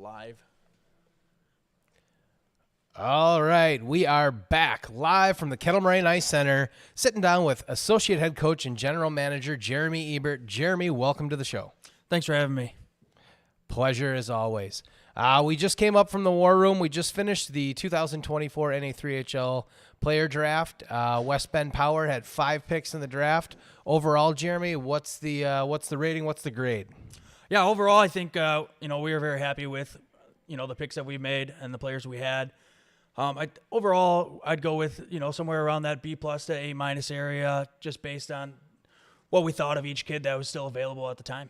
live. All right, we are back live from the Kettle Moraine Ice Center, sitting down with Associate Head Coach and General Manager Jeremy Ebert. Jeremy, welcome to the show. Thanks for having me. Pleasure as always. We just came up from the War Room. We just finished the 2024 NA3HL player draft. West Bend Power had 5 picks in the draft. Overall, Jeremy, what's the rating? What's the grade? Yeah, overall, I think we were very happy with the picks that we made and the players we had. Overall, I'd go with somewhere around that B+ to A- area, just based on what we thought of each kid that was still available at the time.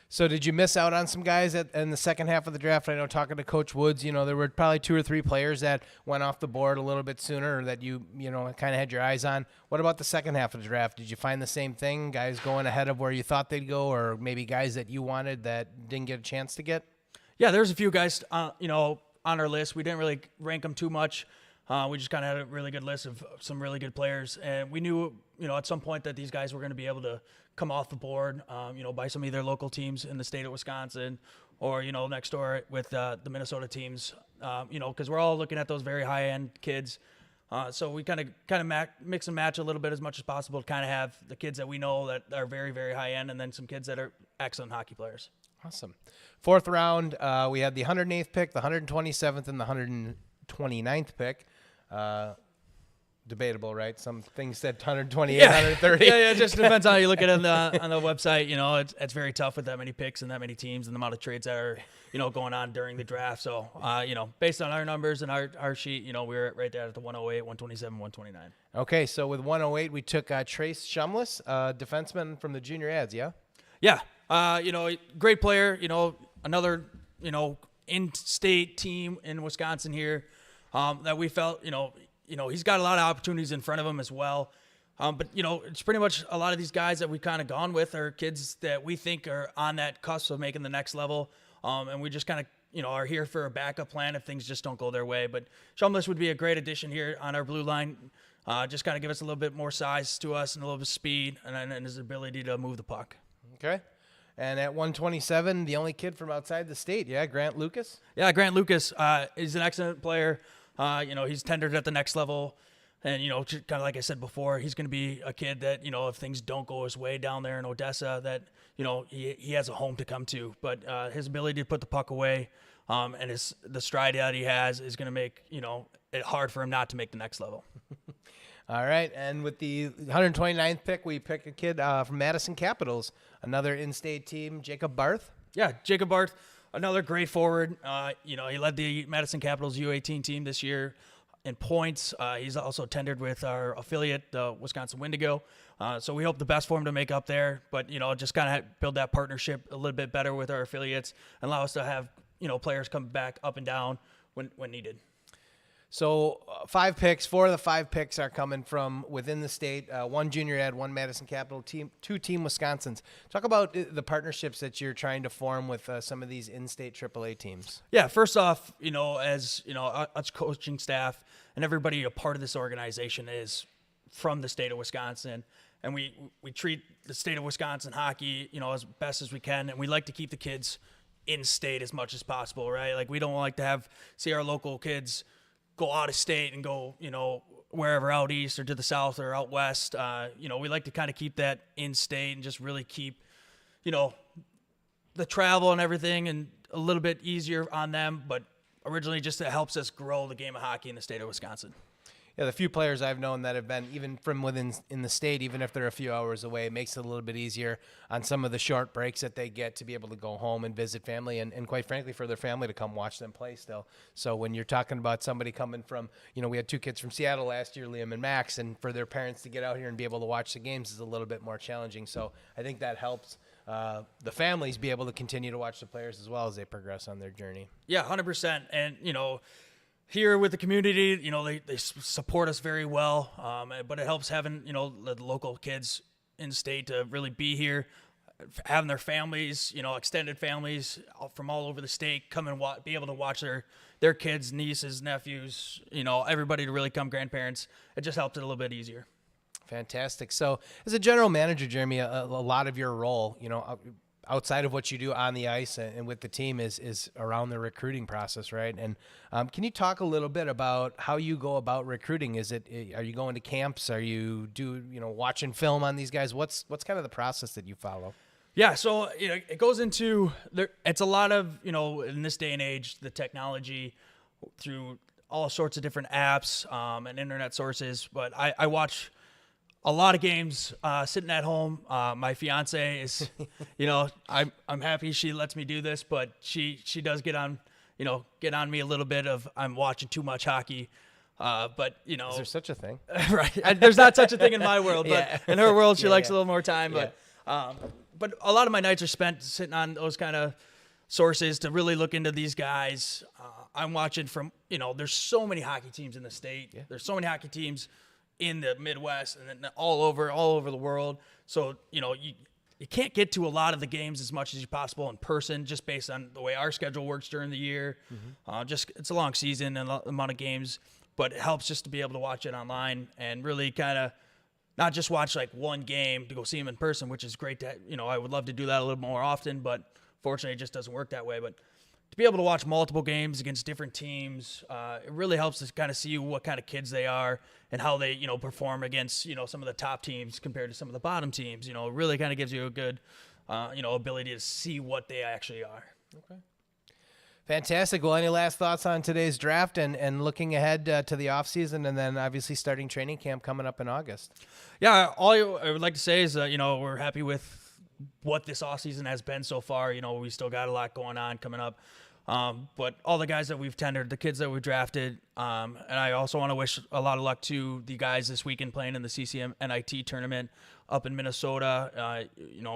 So did you miss out on some guys in the second half of the draft? I know, talking to Coach Woods, there were probably 2 or 3 players that went off the board a little bit sooner, or that you kind of had your eyes on. What about the second half of the draft? Did you find the same thing, guys going ahead of where you thought they'd go, or maybe guys that you wanted that didn't get a chance to get? Yeah, there's a few guys, on our list. We didn't really rank them too much. We just kind of had a really good list of some really good players, and we knew, at some point that these guys were going to be able to come off the board, by some of their local teams in the state of Wisconsin, or next door with the Minnesota teams, because we're all looking at those very high-end kids. So we kind of mix and match a little bit as much as possible to kind of have the kids that we know that are very, very high-end, and then some kids that are excellent hockey players. Awesome. 4th round, we had the 108th pick, the 127th, and the 129th pick. Debatable, right? Some things said 128, 130. Yeah, it just depends on how you look at it on the website. It's very tough with that many picks and that many teams and the amount of trades that are, going on during the draft. So, based on our numbers and our sheet, we were right there at the 108, 127, 129. Okay, so with 108, we took Trace Shumless, defenseman from the junior ads, yeah? Yeah. Great player, another, in-state team in Wisconsin here that we felt, he's got a lot of opportunities in front of him as well. But, it's pretty much a lot of these guys that we've kind of gone with are kids that we think are on that cusp of making the next level. And we just kind of, are here for a backup plan if things just don't go their way. But Shumless would be a great addition here on our blue line. Just kind of give us a little bit more size to us and a little bit of speed and his ability to move the puck. Okay. And at 127, the only kid from outside the state, yeah, Grant Lucas? Yeah, Grant Lucas, he's an excellent player. He's tendered at the next level. And, kind of like I said before, he's going to be a kid that, if things don't go his way down there in Odessa, that, he has a home to come to. But his ability to put the puck away and the stride that he has is going to make, it hard for him not to make the next level. All right, and with the 129th pick, we pick a kid from Madison Capitals, another in-state team, Jacob Barth. Yeah, Jacob Barth, another great forward. He led the Madison Capitals U18 team this year in points. He's also tendered with our affiliate, the Wisconsin Wendigo. So we hope the best for him to make up there, but, just kind of build that partnership a little bit better with our affiliates and allow us to have, players come back up and down when needed. So 5 picks, 4 of the 5 picks are coming from within the state. 1 junior ad, 1 Madison Capital team, 2 Team Wisconsins. Talk about the partnerships that you're trying to form with some of these in-state AAA teams. Yeah, first off, as us coaching staff and everybody a part of this organization is from the state of Wisconsin, and we treat the state of Wisconsin hockey, as best as we can, and we like to keep the kids in state as much as possible, right? Like, we don't like to see our local kids go out of state and go, wherever out east or to the south or out west. We like to kind of keep that in state and just really keep, the travel and everything and a little bit easier on them. But originally just it helps us grow the game of hockey in the state of Wisconsin. Yeah, the few players I've known that have been even from within in the state, even if they're a few hours away, it makes it a little bit easier on some of the short breaks that they get to be able to go home and visit family and quite frankly, for their family to come watch them play still. So when you're talking about somebody coming from, we had 2 kids from Seattle last year, Liam and Max, and for their parents to get out here and be able to watch the games is a little bit more challenging. So I think that helps the families be able to continue to watch the players as well as they progress on their journey. Yeah, 100%. And, here with the community, they support us very well, but it helps having, the local kids in state to really be here, having their families, extended families from all over the state come and be able to watch their kids, nieces, nephews, everybody to really come, grandparents. It just helps it a little bit easier. Fantastic. So as a general manager, Jeremy, a lot of your role, outside of what you do on the ice and with the team is around the recruiting process, right? And can you talk a little bit about how you go about recruiting? Are you going to camps? Are you watching film on these guys? What's kind of the process that you follow? Yeah, so it goes into there. It's a lot of in this day and age, the technology through all sorts of different apps and internet sources. But I watch a lot of games sitting at home. My fiance is, I'm happy she lets me do this, but she does get on me a little bit of I'm watching too much hockey. But is there such a thing? Right? There's not such a thing in my world, but in her world, she likes a little more time. Yeah. But a lot of my nights are spent sitting on those kind of sources to really look into these guys. I'm watching from, there's so many hockey teams in the state. Yeah. There's so many hockey teams in the Midwest and then all over the world. So, you can't get to a lot of the games as much as you possible in person just based on the way our schedule works during the year. Mm-hmm. It's a long season and a amount of games, but it helps just to be able to watch it online and really kind of not just watch like one game to go see them in person, which is great to, I would love to do that a little more often, but fortunately it just doesn't work that way. But to be able to watch multiple games against different teams, it really helps to kind of see what kind of kids they are and how they, perform against, some of the top teams compared to some of the bottom teams. It really kind of gives you a good, ability to see what they actually are. Okay. Fantastic. Well, any last thoughts on today's draft and looking ahead to the offseason and then obviously starting training camp coming up in August? Yeah, all I would like to say is, we're happy with what this offseason has been so far. We still got a lot going on coming up. But all the guys that we've tendered, the kids that we drafted, and I also want to wish a lot of luck to the guys this weekend playing in the CCM NIT tournament up in Minnesota.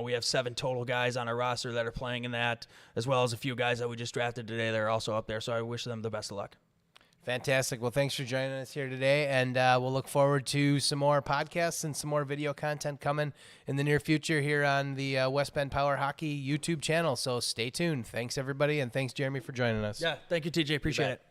We have 7 total guys on our roster that are playing in that, as well as a few guys that we just drafted today that are also up there. So I wish them the best of luck. Fantastic. Well, thanks for joining us here today, and we'll look forward to some more podcasts and some more video content coming in the near future here on the West Bend Power Hockey YouTube channel. So stay tuned. Thanks, everybody, and thanks, Jeremy, for joining us. Yeah, thank you, TJ. Appreciate it.